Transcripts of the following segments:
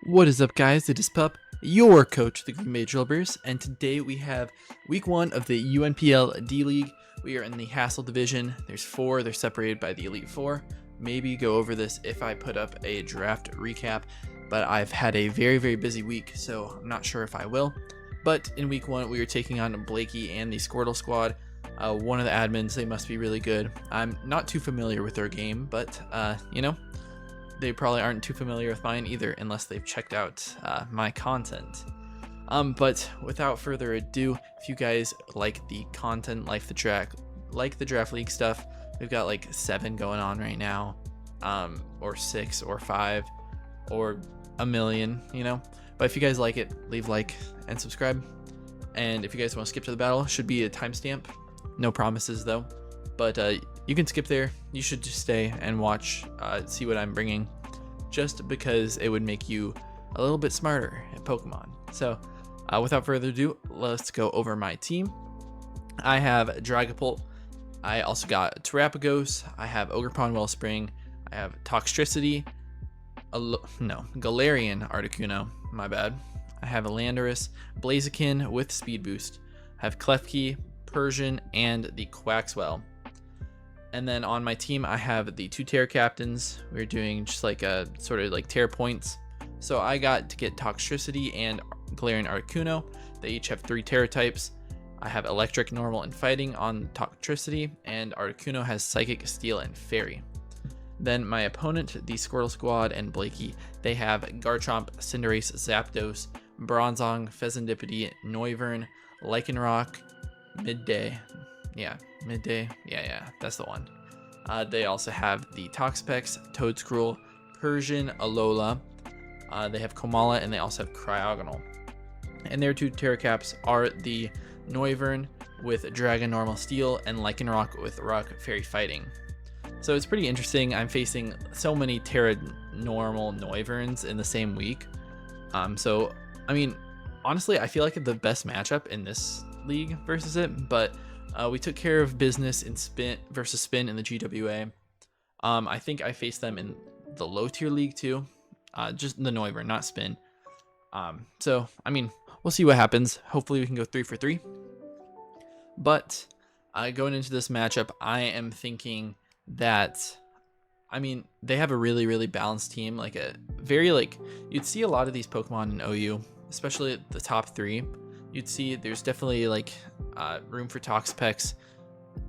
What is up, guys? It is Pup, your coach of the Green Bay Drilburs, and today we have week 1 of the UNPL D League. We are in the Hassle division. There's 4, they're separated by the Elite 4. Maybe go over this if I put up a draft recap, but I've had a very busy week, so I'm not sure if I will. But in week 1, we are taking on Blakieee and the Squirtle Squad. One of the admins, they must be really good. I'm not too familiar with their game, but they probably aren't too familiar with mine either, unless they've checked out my content. But without further ado, if you guys like the content, like the draft league stuff, we've got like 7 going on right now, or 6 or 5 or a million, But if you guys like it, leave like and subscribe. And if you guys want to skip to the battle, should be a timestamp. No promises though. But you can skip there. You should just stay and watch, see what I'm bringing, just because it would make you a little bit smarter at Pokemon. So without further ado, let's go over my team. I have Dragapult. I also got Terrapagos. I have Ogerpon Wellspring. I have Toxtricity. Galarian Articuno. My bad. I have a Landorus, Blaziken with Speed Boost. I have Klefki, Persian, and the Quaxwell. And then on my team, I have the 2 Terra Captains. We're doing just like a sort of like Terra points. So I got to get Toxtricity and Galarian Articuno. They each have 3 Terra types. I have Electric, Normal, and Fighting on Toxtricity, and Articuno has Psychic, Steel, and Fairy. Then my opponent, the Squirtle Squad and Blakieee, they have Garchomp, Cinderace, Zapdos, Bronzong, Fezandipiti, Noivern, Lycanroc, Midday, that's the one. They also have the Toxapex, Toedscruel, Persian, Alola. They have Komala, and they also have Cryogonal. And their 2 Terra Caps are the Noivern with Dragon Normal Steel and Lycanroc with Rock Fairy Fighting. So it's pretty interesting. I'm facing so many Terra Normal Noiverns in the same week. So I mean, honestly, I feel like the best matchup in this league versus it, but we took care of business in Spin versus Spin in the GWA. I think I faced them in the low tier league too, just the Noivern, not Spin. So I mean, we'll see what happens. Hopefully we can go 3 for 3. But going into this matchup, I am thinking that, I mean, they have a really balanced team, like a very you'd see a lot of these Pokemon in OU, especially at the top 3. You'd see there's definitely room for Toxapex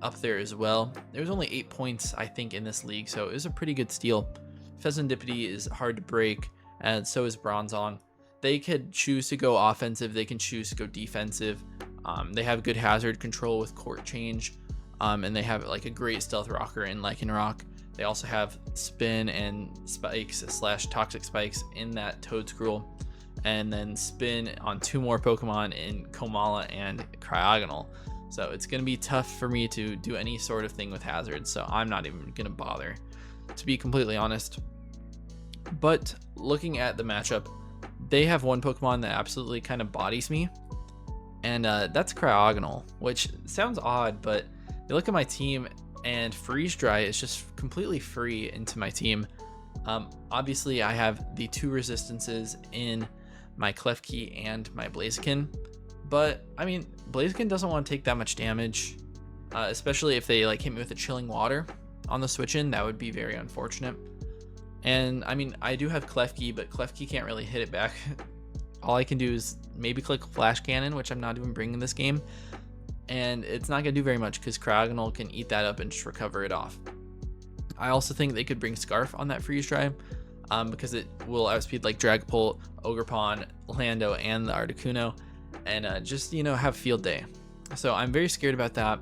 up there as well. There's only 8 points, I think, in this league, so it was a pretty good steal. Fezandipiti is hard to break, and so is Bronzong. They could choose to go offensive, they can choose to go defensive. They have good hazard control with Court Change, and they have a great Stealth Rocker in Lycanroc. They also have Spin and Spikes / Toxic Spikes in that Toedscruel, and then Spin on 2 more Pokemon in Komala and Cryogonal. So it's going to be tough for me to do any sort of thing with hazard, so I'm not even going to bother, to be completely honest. But looking at the matchup, they have one Pokemon that absolutely kind of bodies me, and that's Cryogonal, which sounds odd, but you look at my team and Freeze Dry is just completely free into my team. Obviously I have the 2 resistances in my Klefki and my Blaziken, but I mean, Blaziken doesn't want to take that much damage, especially if they hit me with a Chilling Water on the switch in. That would be very unfortunate. And I mean, I do have Klefki, but Klefki can't really hit it back. All I can do is maybe click Flash Cannon, which I'm not even bringing this game, and it's not going to do very much because Cryogonal can eat that up and just recover it off. I also think they could bring Scarf on that Freeze Dry, because it will outspeed Dragapult, Ogerpon, Lando, and the Articuno, and just have field day. So I'm very scared about that.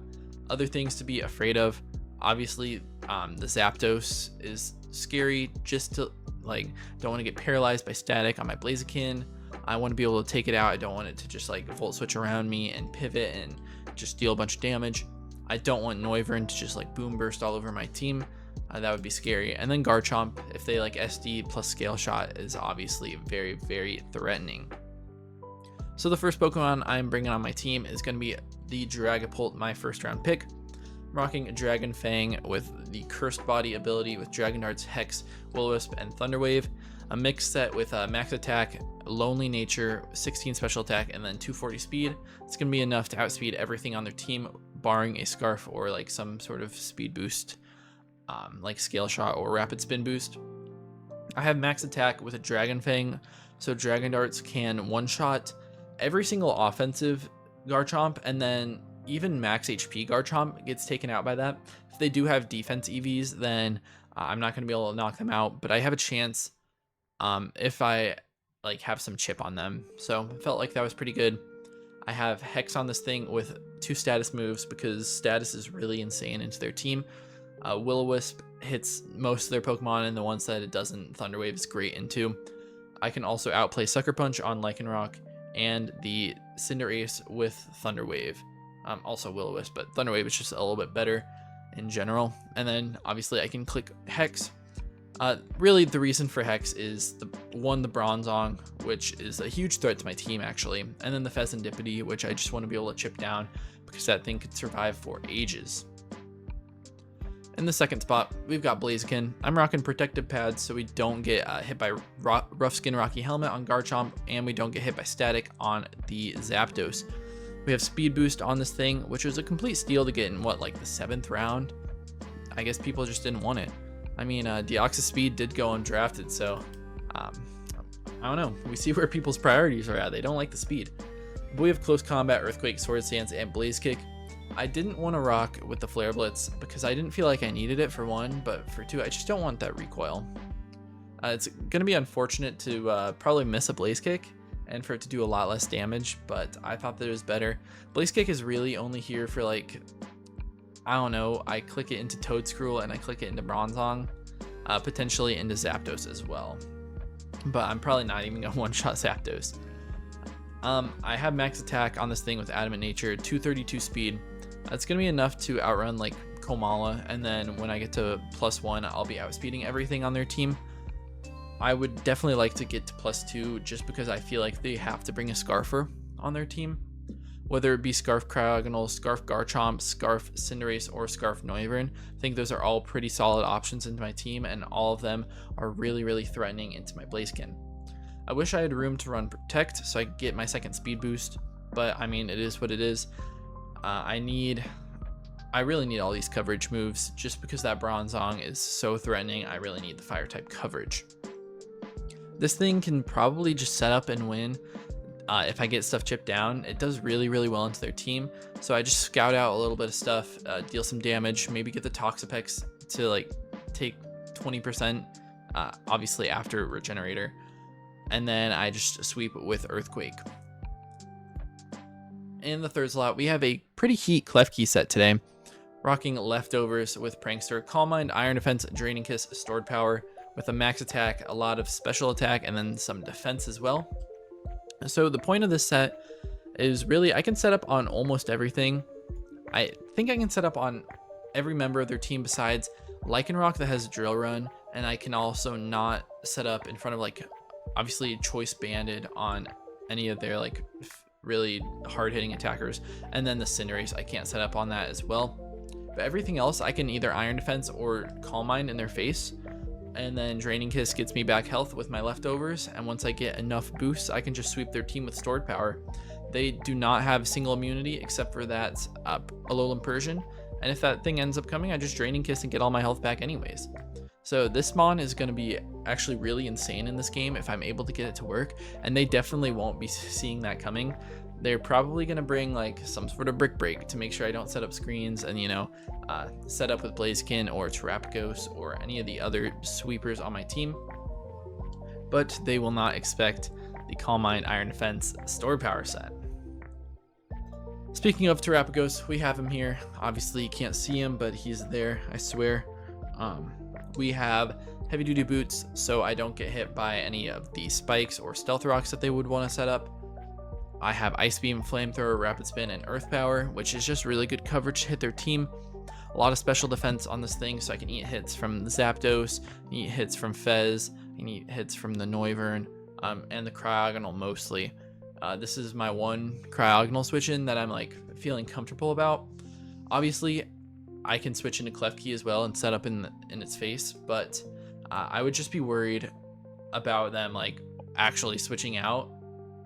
Other things to be afraid of, obviously the Zapdos is scary, just to don't want to get paralyzed by static on my Blaziken. I want to be able to take it out. I don't want it to just Volt Switch around me and pivot and just deal a bunch of damage. I don't want Noivern to just Boom Burst all over my team. That would be scary. And then Garchomp, if they SD plus Scale Shot, is obviously very threatening. So the first Pokemon I'm bringing on my team is going to be the Dragapult, my first round pick. I'm rocking Dragon Fang with the Cursed Body ability with Dragon Darts, Hex, Will-O-Wisp, and Thunder Wave. A mixed set with max attack, lonely nature, 16 special attack, and then 240 speed. It's going to be enough to outspeed everything on their team, barring a scarf or like some sort of speed boost, like scale shot or rapid spin boost. I have max attack with a dragon fang, so dragon darts can one-shot every single offensive Garchomp, and then even max HP Garchomp gets taken out by that. If they do have defense EVs, then I'm not going to be able to knock them out, but I have a chance if I like have some chip on them. So I felt like that was pretty good. I have Hex on this thing with 2 status moves because status is really insane into their team. Will-O-Wisp hits most of their Pokemon, and the ones that it doesn't, Thunder Wave is great into. I can also outplay Sucker Punch on Lycanroc and the Cinderace with Thunder Wave. Also Will-O-Wisp, but Thunder Wave is just a little bit better in general. And then obviously I can click Hex. Really the reason for Hex is the Bronzong, which is a huge threat to my team actually, and then the Pheasantipity, which I just want to be able to chip down because that thing could survive for ages. In the second spot, we've got Blaziken. I'm rocking protective pads so we don't get hit by Rough Skin Rocky Helmet on Garchomp, and we don't get hit by Static on the Zapdos. We have Speed Boost on this thing, which was a complete steal to get in, what, like the 7th round? I guess people just didn't want it. I mean, Deoxys Speed did go undrafted, so I don't know. We see where people's priorities are at. They don't like the speed. But we have Close Combat, Earthquake, Swords Dance, and Blaze Kick. I didn't want to rock with the Flare Blitz because I didn't feel like I needed it for 1, but for 2, I just don't want that recoil. It's going to be unfortunate to probably miss a Blaze Kick and for it to do a lot less damage, but I thought that it was better. Blaze Kick is really only here for, like, I don't know, I click it into Toedscruel and I click it into Bronzong, potentially into Zapdos as well. But I'm probably not even going to one-shot Zapdos. I have max attack on this thing with Adamant Nature, 232 speed. That's going to be enough to outrun like Komala, and then when I get to +1, I'll be outspeeding everything on their team. I would definitely like to get to +2 just because I feel like they have to bring a Scarfer on their team. Whether it be Scarf Cryogonal, Scarf Garchomp, Scarf Cinderace, or Scarf Noivern, I think those are all pretty solid options into my team, and all of them are really, really threatening into my Blaziken. I wish I had room to run Protect so I could get my second speed boost, but I mean, it is what it is. I really need all these coverage moves just because that Bronzong is so threatening. I really need the fire type coverage. This thing can probably just set up and win. If I get stuff chipped down, it does really, really well into their team. So I just scout out a little bit of stuff, deal some damage, maybe get the Toxapex to like take 20%, obviously after Regenerator. And then I just sweep with Earthquake. In the third slot, we have a pretty heat Klefki set today. Rocking Leftovers with Prankster, Calm Mind, Iron Defense, Draining Kiss, Stored Power, with a max attack, a lot of special attack, and then some defense as well. So the point of this set is really I can set up on almost everything. I think I can set up on every member of their team besides Lycanroc that has Drill Run, and I can also not set up in front of like obviously Choice Banded on any of their like really hard-hitting attackers, and then the Cinderace I can't set up on that as well. But everything else I can either Iron Defense or Calm Mind in their face, and then Draining Kiss gets me back health with my Leftovers, and once I get enough boosts I can just sweep their team with Stored Power. They do not have single immunity except for that Alolan Persian, and if that thing ends up coming I just Draining Kiss and get all my health back anyways. So this Mon is going to be actually really insane in this game if I'm able to get it to work, and they definitely won't be seeing that coming. They're probably going to bring like some sort of Brick Break to make sure I don't set up screens and, you know, set up with Blaziken or Terapagos or any of the other sweepers on my team. But they will not expect the Calm Mind, Iron Defense, Stored Power set. Speaking of Terapagos, we have him here. Obviously you can't see him, but he's there, I swear. We have heavy duty boots so I don't get hit by any of the spikes or stealth rocks that they would want to set up. I have Ice Beam, Flamethrower, Rapid Spin, and Earth Power, which is just really good coverage to hit their team. A lot of special defense on this thing so I can eat hits from the Zapdos, eat hits from Fez, and eat hits from the Noivern, and the Cryogonal mostly. This is my one Cryogonal switch in that I'm like feeling comfortable about. Obviously I can switch into Klefki as well and set up in its face, but I would just be worried about them like actually switching out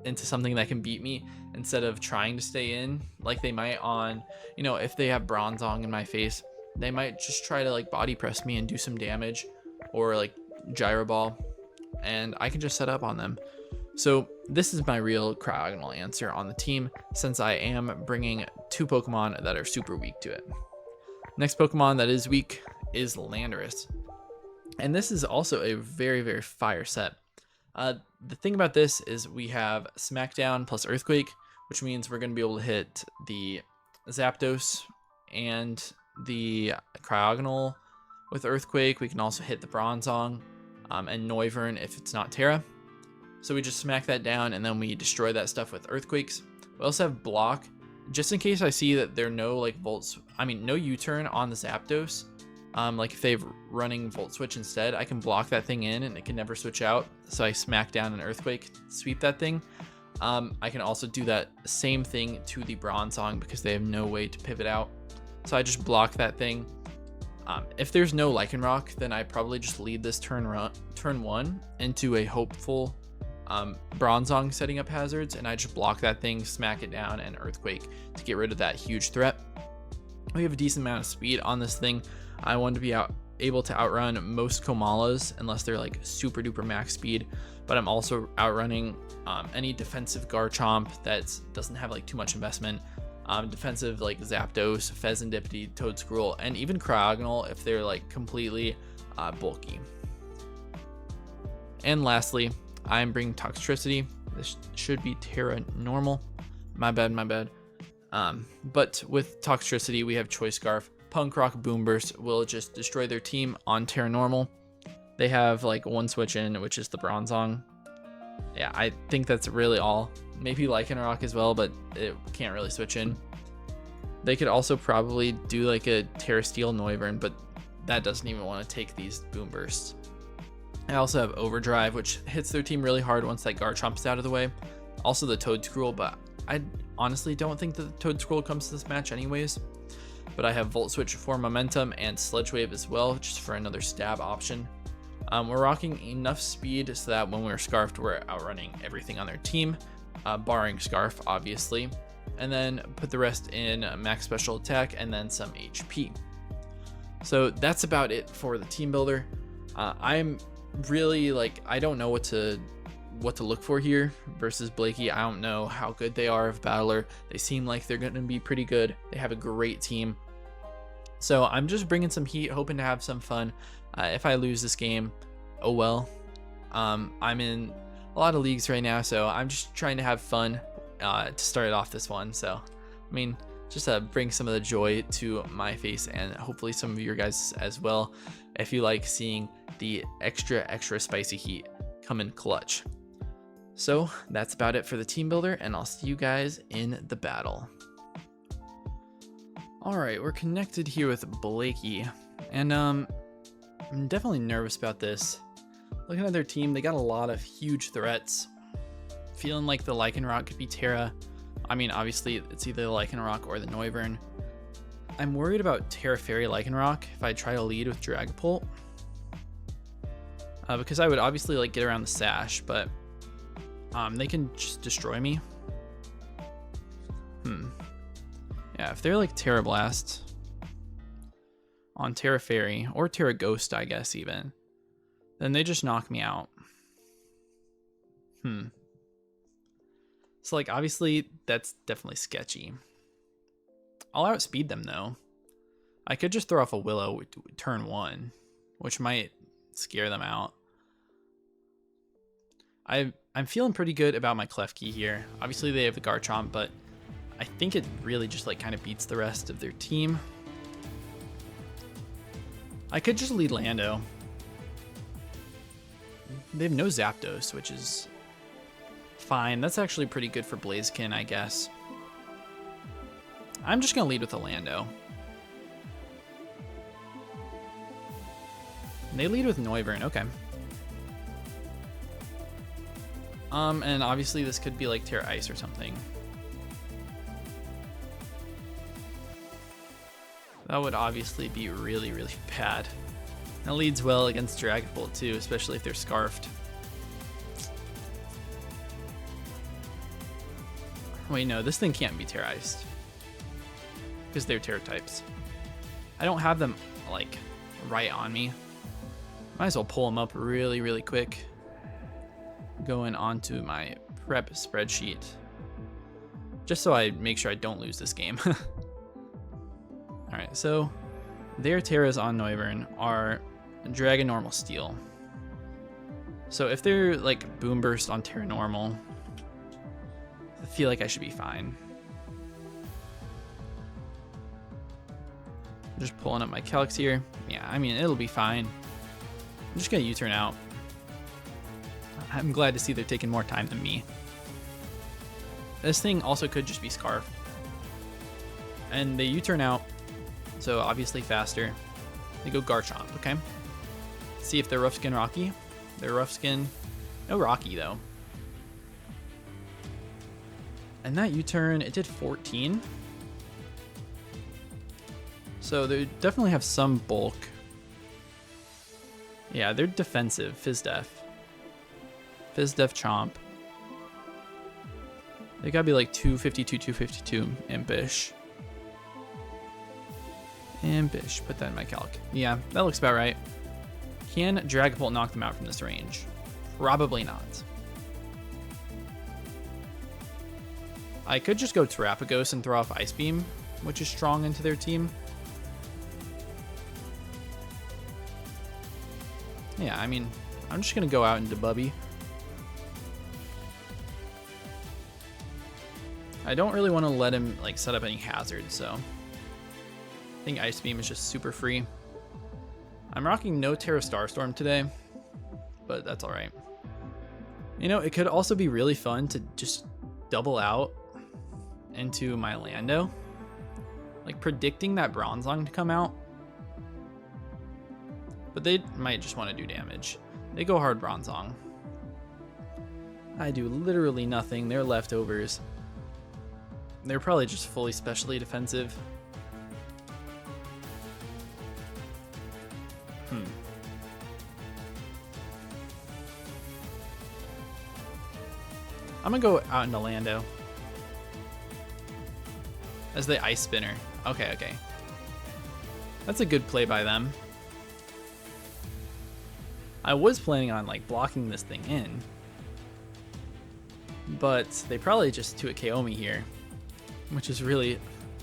into something that can beat me instead of trying to stay in like they might on, you know, if they have Bronzong in my face, they might just try to like body press me and do some damage, or like gyro ball, and I can just set up on them. So this is my real Cryogonal answer on the team, since I am bringing 2 Pokemon that are super weak to it. Next Pokemon that is weak is Landorus. And this is also a very, very fire set. The thing about this is we have Smackdown plus Earthquake, which means we're going to be able to hit the Zapdos and the Cryogonal with Earthquake. We can also hit the Bronzong and Noivern if it's not Terra. So we just smack that down and then we destroy that stuff with Earthquakes. We also have Block, just in case I see that there are no like no U-turn on the Zapdos. Like if they've running Volt Switch instead, I can block that thing in and it can never switch out. So I smack down an Earthquake, sweep that thing. I can also do that same thing to the Bronzong because they have no way to pivot out. So I just block that thing. If there's no Lycanroc, then I probably just lead this turn 1 into a hopeful Bronzong setting up hazards, and I just block that thing, smack it down, and Earthquake to get rid of that huge threat. We have a decent amount of speed on this thing. I want to be able to outrun most Komalas unless they're like super duper max speed, but I'm also outrunning any defensive Garchomp that doesn't have like too much investment, defensive like Zapdos, Fezandipity, Toedscruel, and even Cryogonal if they're like completely bulky. And lastly, I'm bringing Toxtricity. This should be Terra normal. My bad. But with Toxtricity, we have Choice Scarf. Punk Rock Boomburst will just destroy their team on Terra normal. They have like 1 switch in, which is the Bronzong. Yeah, I think that's really all. Maybe Lycanroc as well, but it can't really switch in. They could also probably do like a Terra Steel Noivern, but that doesn't even want to take these Boombursts. I also have Overdrive, which hits their team really hard once that Garchomp's out of the way. Also the Toedscruel, but I honestly don't think that the Toedscruel comes to this match anyways. But I have Volt Switch for momentum and Sledge Wave as well, just for another stab option. We're rocking enough speed so that when we're Scarfed, we're outrunning everything on their team, barring Scarf, obviously. And then put the rest in max special attack and then some HP. So that's about it for the team builder. I'm really like, I don't know what to look for here versus Blakieee. I don't know how good they are of Battler. They seem like they're going to be pretty good. They have a great team. So I'm just bringing some heat, hoping to have some fun. If I lose this game, oh well. I'm in a lot of leagues right now, so I'm just trying to have fun to start off this one. So, I mean, just bring some of the joy to my face and hopefully some of your guys as well, if you like seeing the extra spicy heat come in clutch. So that's about it for the team builder, and I'll see you guys in the battle. All right, we're connected here with Blakieee, and I'm definitely nervous about this. Looking at their team, they got a lot of huge threats. Feeling like the Lycanroc could be Terra. I mean, obviously it's either the Lycanroc or the Noivern. I'm worried about Terra Fairy Lycanroc if I try to lead with Dragapult. Because I would obviously like get around the sash, but they can just destroy me. Yeah, if they're like Terra Blast on Terra Fairy or Terra Ghost, I guess even, then they just knock me out. So like obviously that's definitely sketchy. I'll outspeed them though. I could just throw off a Willow turn 1, which might scare them out. I'm feeling pretty good about my Klefki here. Obviously they have the Garchomp, but I think it really just like kind of beats the rest of their team. I could just lead Lando. They have no Zapdos, which is fine. That's actually pretty good for Blaziken, I guess. I'm just gonna lead with a Lando. They lead with Noivern, okay. And obviously this could be like Terra Ice or something. That would obviously be really, really bad. That leads well against Dragapult too, especially if they're Scarfed. Wait, no, this thing can't be terrorized. Because they're terror types. I don't have them, like, right on me. Might as well pull them up really, really quick. Going onto my prep spreadsheet. Just so I make sure I don't lose this game. Alright, so their terras on Noivern are Dragon Normal Steel. So if they're like Boom Burst on Terra Normal, I feel like I should be fine. I'm just pulling up my calcs here. Yeah, I mean, it'll be fine. I'm just gonna U-turn out. I'm glad to see they're taking more time than me. This thing also could just be Scarf. And they U-turn out, so obviously faster. They go Garchomp, okay? See if they're Rough Skin Rocky. They're Rough Skin. No Rocky, though. And that U-turn, it did 14. So they definitely have some bulk. Yeah, they're defensive. Fizz-Def. Fizz-Def Chomp. They gotta be like 252, 252 Impish. Impish. Put that in my calc. Yeah, that looks about right. Can Dragapult knock them out from this range? Probably not. I could just go Terapagos and throw off Ice Beam, which is strong into their team. Yeah, I mean, I'm just gonna go out into Bubby. I don't really want to let him like set up any hazards, so I think Ice Beam is just super free. I'm rocking no Terra Starstorm today, but that's alright. You know, it could also be really fun to just double out into my Lando. Like predicting that Bronzong to come out. But they might just want to do damage. They go hard Bronzong. I do literally nothing. They're leftovers. They're probably just fully specially defensive. I'm gonna go out into Lando. As the Ice Spinner. Okay, okay. That's a good play by them. I was planning on like blocking this thing in. But they probably just 2-hit KO me here. Which is really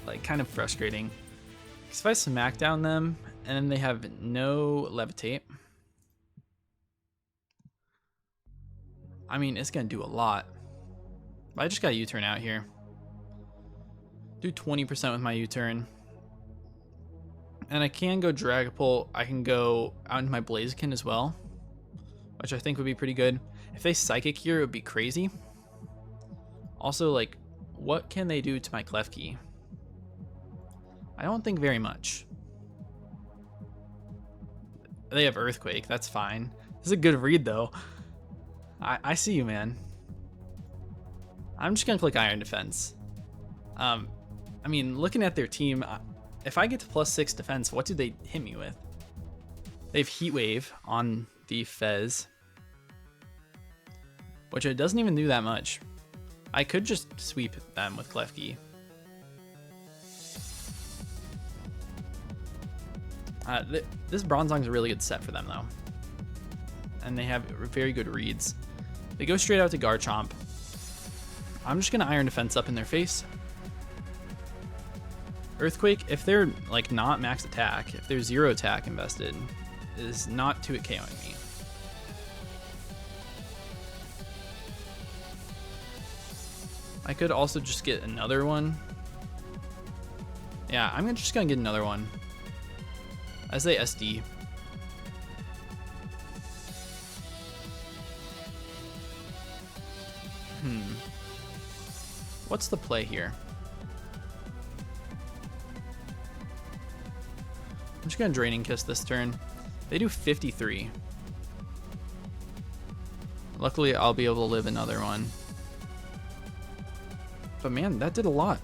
like kind of frustrating. Because if I smack down them and then they have no Levitate. I mean, it's gonna do a lot. But I just got U-turn out here. Do 20% with my U-turn. And I can go Dragapult. I can go out into my Blaziken as well. Which I think would be pretty good. If they Psychic here, it would be crazy. Also, like, what can they do to my Klefki? I don't think very much. They have Earthquake. That's fine. This is a good read, though. I see you, man. I'm just going to click Iron Defense. I mean, looking at their team, if I get to +6 defense, what do they hit me with? They have Heat Wave on the Fez. Which it doesn't even do that much. I could just sweep them with Klefki. This Bronzong's a really good set for them, though. And they have very good reads. They go straight out to Garchomp. I'm just going to Iron Defense up in their face. Earthquake, if they're like not max attack, if they're 0 attack invested, is not 2-hit KOing me. I could also just get another one. Yeah, I'm just gonna get another one. I say SD. What's the play here? I'm just gonna Draining Kiss this turn. They do 53. Luckily, I'll be able to live another one. But man, that did a lot.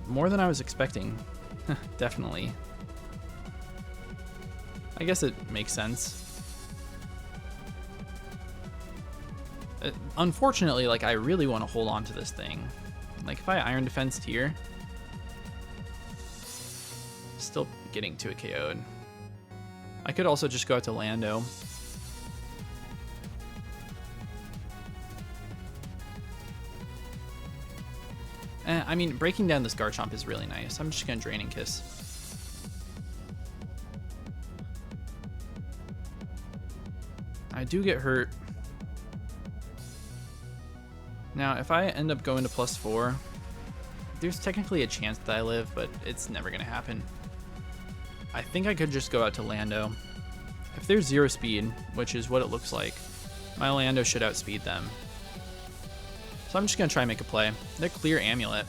More than I was expecting. Definitely. I guess it makes sense. Unfortunately, like, I really want to hold on to this thing. Like if I Iron Defensed here, still getting to a KO'd. I could also just go out to Lando. I mean, breaking down this Garchomp is really nice. I'm just gonna Draining Kiss. I do get hurt. Now, if I end up going to +4, there's technically a chance that I live, but it's never gonna happen. I think I could just go out to Lando. If there's 0 speed, which is what it looks like, my Lando should outspeed them. So I'm just gonna try and make a play. They're clear Amulet.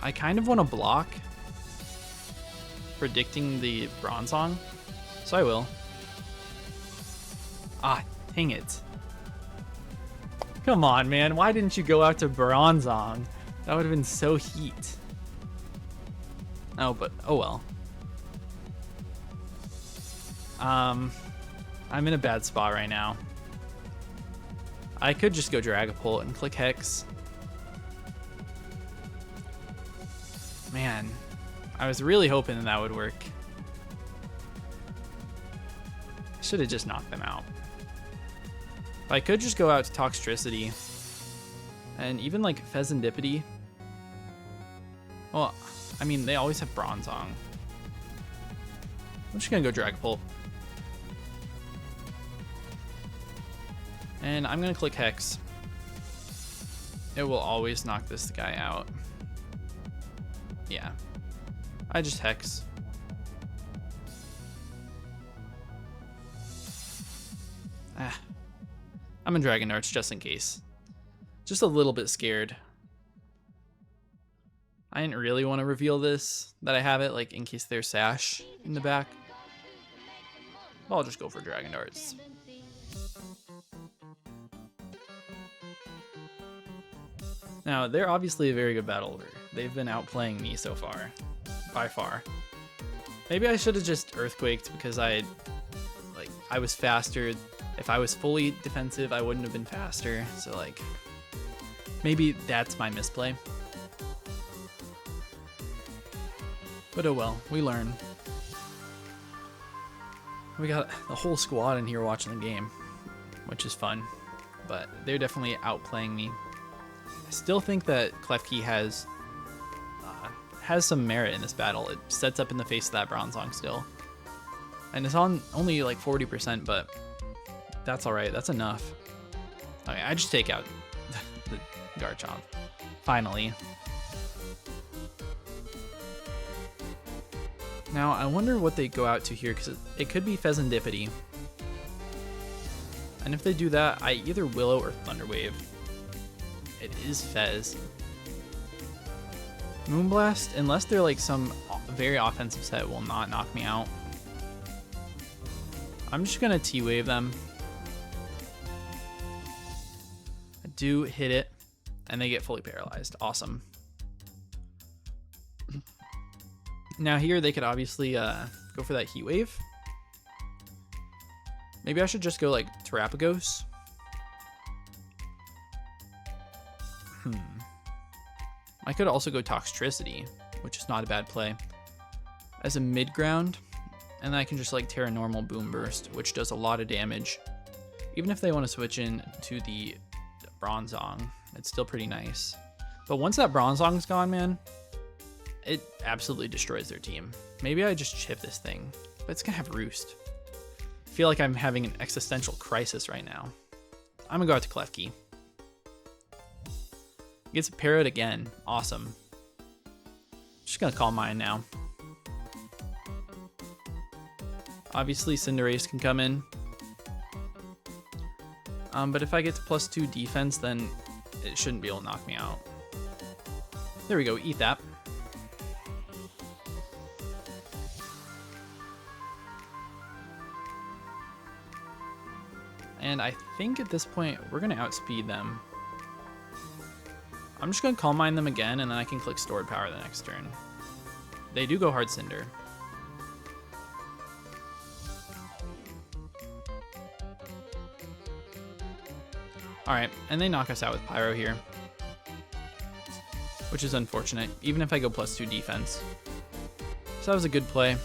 I kind of want to block predicting the Bronzong, so I will. Ah, dang it. Come on, man. Why didn't you go out to Bronzong? That would have been so heat. Oh, but oh well. I'm in a bad spot right now. I could just go Dragapult and click Hex. Man, I was really hoping that would work. Should have just knocked them out. If I could just go out to Toxtricity and even like Pheasantipity. Well, I mean, they always have Bronzong. I'm just gonna go Dragapult. And I'm gonna click Hex. It will always knock this guy out. Yeah. I just Hex. I'm in Dragon Darts just in case. Just a little bit scared. I didn't really want to reveal this, that I have it, like in case there's Sash in the back. But I'll just go for Dragon Darts. Now, they're obviously a very good battler. They've been outplaying me so far, by far. Maybe I should have just Earthquaked because I was faster. If I was fully defensive, I wouldn't have been faster. So like, maybe that's my misplay. But oh well, we learn. We got the whole squad in here watching the game, which is fun. But they're definitely outplaying me. I still think that Klefki has some merit in this battle. It sets up in the face of that Bronzong still. And it's on only like 40%, but that's alright. That's enough. Okay, I just take out the Garchomp. Finally. Now, I wonder what they go out to here, because it could be Pheasantipity. And if they do that, I either Willow or Thunder Wave. It is Fez. Moonblast, unless they're like some very offensive set, will not knock me out. I'm just gonna T-Wave them. I do hit it, and they get fully paralyzed. Awesome. Now here they could obviously go for that Heat Wave. Maybe I should just go like Terapagos. I could also go Toxtricity, which is not a bad play, as a mid ground, and then I can just like Terra Normal Boom Burst, which does a lot of damage. Even if they want to switch in to the Bronzong, it's still pretty nice. But once that Bronzong's gone, man, it absolutely destroys their team. Maybe I just chip this thing, but it's gonna have Roost. I feel like I'm having an existential crisis right now. I'm gonna go out to Klefki. Gets a parrot again. Awesome. Just gonna call mine now. Obviously Cinderace can come in. But if I get to +2 defense, then it shouldn't be able to knock me out. There we go, eat that. And I think at this point, we're gonna outspeed them. I'm just gonna Calm Mind them again, and then I can click Stored Power the next turn. They do go Hard Cinder. Alright, and they knock us out with Pyro here. Which is unfortunate, even if I go +2 defense. So that was a good play.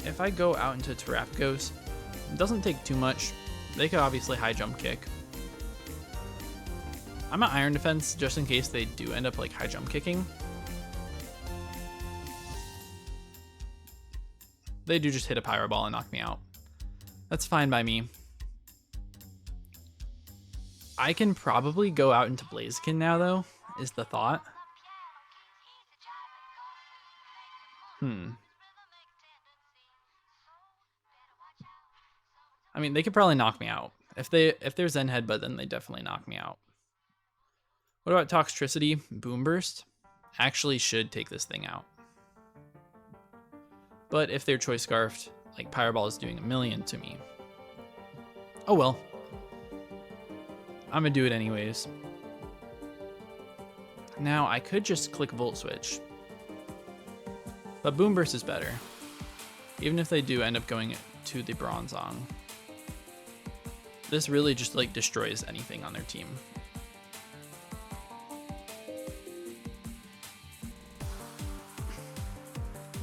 If I go out into Terrapagos, it doesn't take too much. They could obviously high jump kick. I'm at Iron Defense just in case they do end up like high jump kicking. They do just hit a Pyro Ball and knock me out. That's fine by me. I can probably go out into Blaziken now though, is the thought. I mean, they could probably knock me out. If they're Zen Headbutt, then they definitely knock me out. What about Toxtricity? Boom Burst? Actually should take this thing out. But if they're Choice Scarfed, like Pyro Ball is doing a million to me. Oh well. I'm gonna do it anyways. Now I could just click Volt Switch. But Boom Burst is better. Even if they do end up going to the Bronzong. This really just like destroys anything on their team.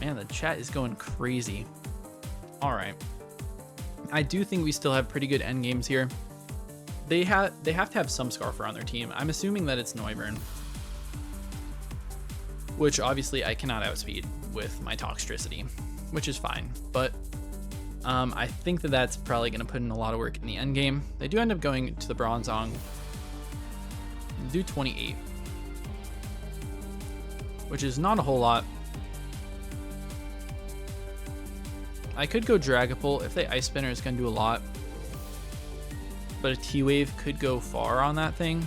Man, the chat is going crazy. All right. I do think we still have pretty good end games here. They have to have some Scarfer on their team. I'm assuming that it's Noivern, which obviously I cannot outspeed with my Toxtricity, which is fine. But I think that that's probably going to put in a lot of work in the end game. They do end up going to the Bronzong. They do 28, which is not a whole lot. I could go Dragapult. If they Ice Spinner, it's going to do a lot. But a T-Wave could go far on that thing.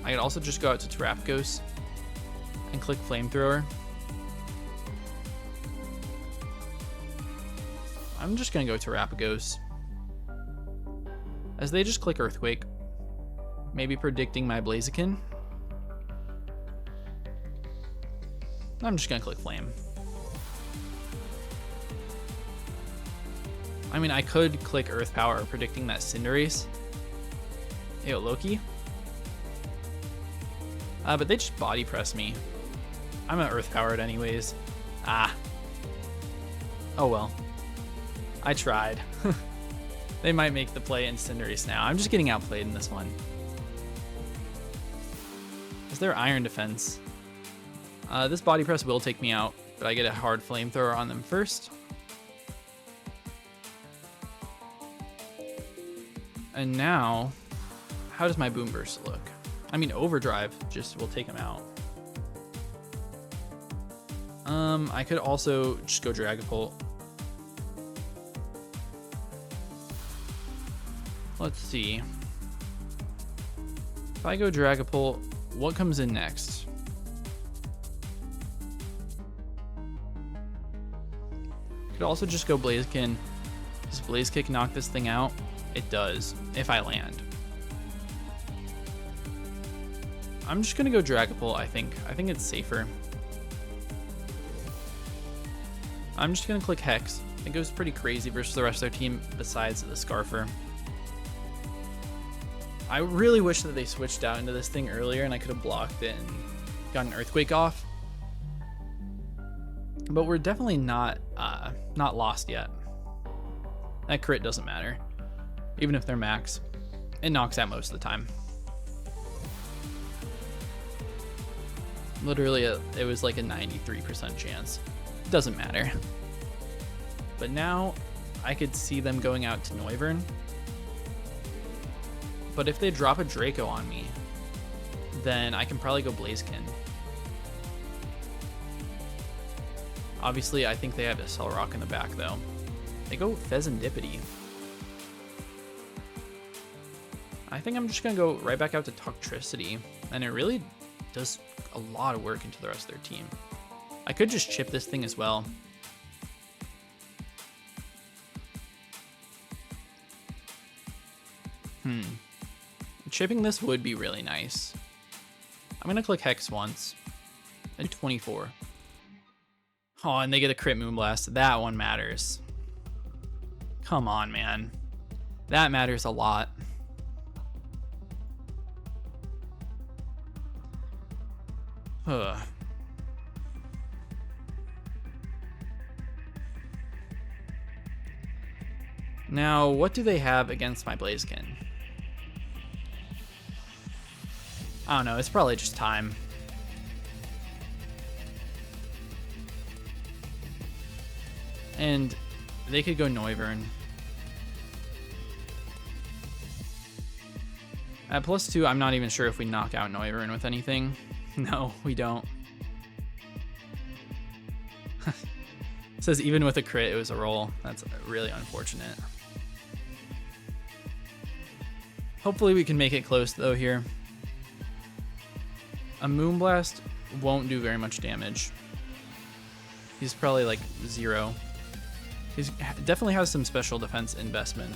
I could also just go out to Terrapagos and click Flamethrower. I'm just going to go Terrapagos, as they just click Earthquake, maybe predicting my Blaziken. I'm just going to click Flame. I mean, I could click Earth Power, predicting that Cinderace. Ew, Loki. But they just body press me. I'm at Earth Powered anyways. Ah. Oh well. I tried. They might make the play in Cinderace now. I'm just getting outplayed in this one. Is there Iron Defense? This body press will take me out, but I get a hard Flamethrower on them first. And now, how does my Boom Burst look? I mean, Overdrive just will take him out. I could also just go Dragapult. Let's see. If I go Dragapult, what comes in next? Could also just go Blaziken. Does Blaze Kick knock this thing out? It does, if I land. I'm just gonna go Dragapult, I think. I think it's safer. I'm just gonna click Hex. It goes pretty crazy versus the rest of their team besides the Scarfer. I really wish that they switched out into this thing earlier and I could have blocked it and gotten Earthquake off. But we're definitely not lost yet. That crit doesn't matter. Even if they're max, it knocks out most of the time. Literally, it was like a 93% chance. It doesn't matter. But now, I could see them going out to Noivern. But if they drop a Draco on me, then I can probably go Blaziken. Obviously, I think they have a Cellrock in the back, though. They go Pheasantipity. I think I'm just going to go right back out to Toxtricity, and it really does a lot of work into the rest of their team. I could just chip this thing as well. Chipping this would be really nice. I'm going to click Hex once. I do 24. Oh, and they get a crit Moonblast. That one matters. Come on, man. That matters a lot. Ugh. Now, what do they have against my Blaziken? I don't know. It's probably just time. And they could go Noivern. At +2, I'm not even sure if we knock out Noivern with anything. No, we don't. It says even with a crit, it was a roll. That's really unfortunate. Hopefully we can make it close though here. A Moonblast won't do very much damage. He's probably like 0. He definitely has some special defense investment.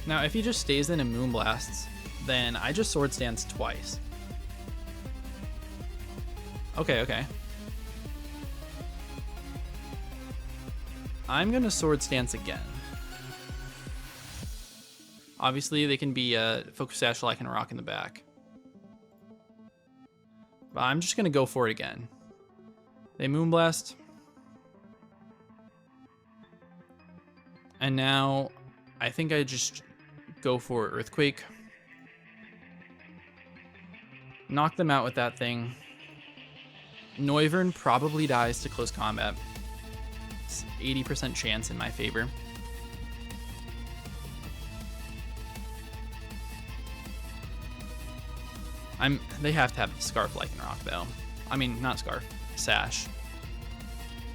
Now, if he just stays in and Moonblasts, then I just Swords Dance twice. Okay. I'm gonna Swords Dance again. Obviously, they can be Focus Sash, Like, and Rock in the back. But I'm just gonna go for it again. They Moonblast. And now, I think I just go for Earthquake. Knock them out with that thing. Noivern probably dies to close combat. It's 80% chance in my favor. They have to have Scarf, Like, and Rock though. I mean, not Scarf, Sash.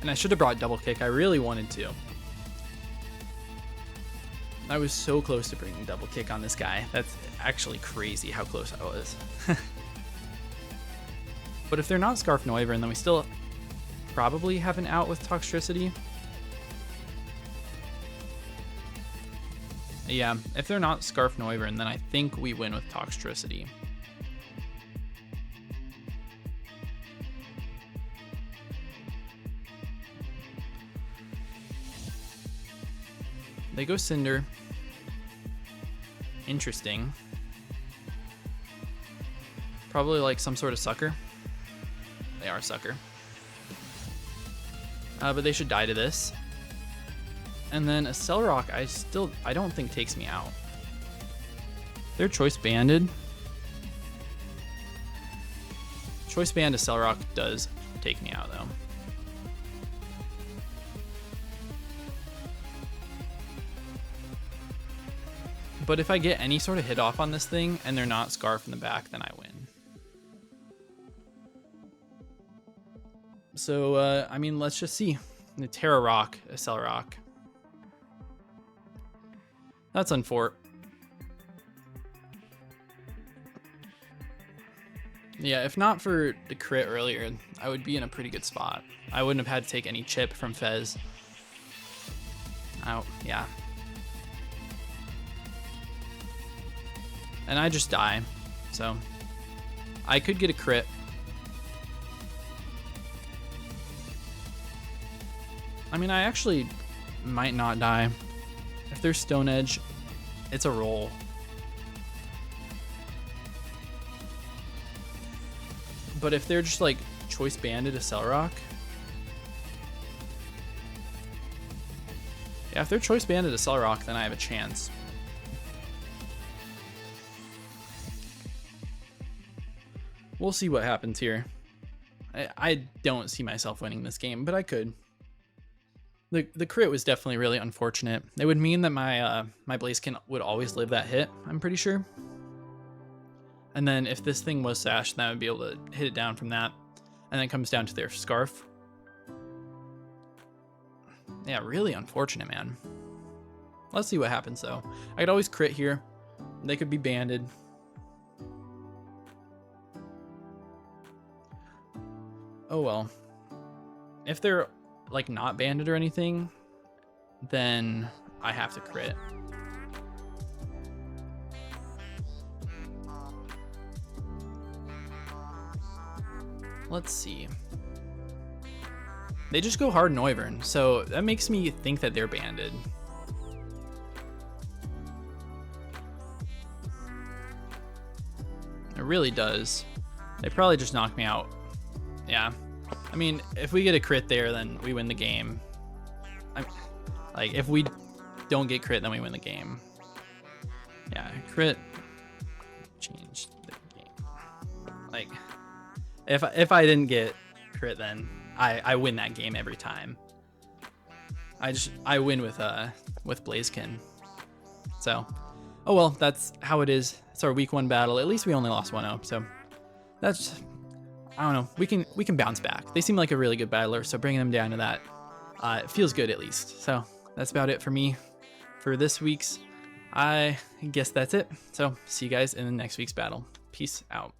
And I should have brought Double Kick. I really wanted to. I was so close to bringing Double Kick on this guy. That's actually crazy how close I was. But if they're not Scarf Noivern, then we still probably have an out with Toxtricity. Yeah, if they're not Scarf Noivern, then I think we win with Toxtricity. They go Cinder. Interesting. Probably like some sort of Sucker. They are Sucker. But they should die to this. And then a Cellrock, I don't think takes me out. Their Choice Banded. Choice Band to Cellrock does take me out though. But if I get any sort of hit off on this thing and they're not Scarf in the back, then I win. So, I mean, let's just see. The Terra Rock, a Cellrock. That's unfort. Yeah, if not for the crit earlier, I would be in a pretty good spot. I wouldn't have had to take any chip from Fez. Oh, yeah. And I just die, so I could get a crit. I mean, I actually might not die. If there's Stone Edge, it's a roll. But if they're just like Choice Banded to Cellrock. Yeah, if they're Choice Banded to Cellrock, then I have a chance. We'll see what happens here. I don't see myself winning this game, but I could. The crit was definitely really unfortunate. It would mean that my Blaziken would always live that hit, I'm pretty sure. And then if this thing was Sash, then I would be able to hit it down from that. And then it comes down to their Scarf. Yeah, really unfortunate, man. Let's see what happens, though. I could always crit here. They could be banded. Oh, well. If they're, like, not banded or anything, then I have to crit. let's see. They just go hard in Wyvern, so that makes me think that they're banded. It really does. They probably just knocked me out. Yeah. I mean, if we get a crit there, then we win the game. Like, if we don't get crit, then we win the game. Yeah, crit. Change the game. Like, if I didn't get crit, then I win that game every time. I win with Blakieee. So, oh well, that's how it is. It's our week 1 battle. At least we only lost 1-0, so that's, I don't know. We can bounce back. They seem like a really good battler, so bringing them down to that, it feels good at least. So that's about it for me for this week's. I guess that's it. So see you guys in the next week's battle. Peace out.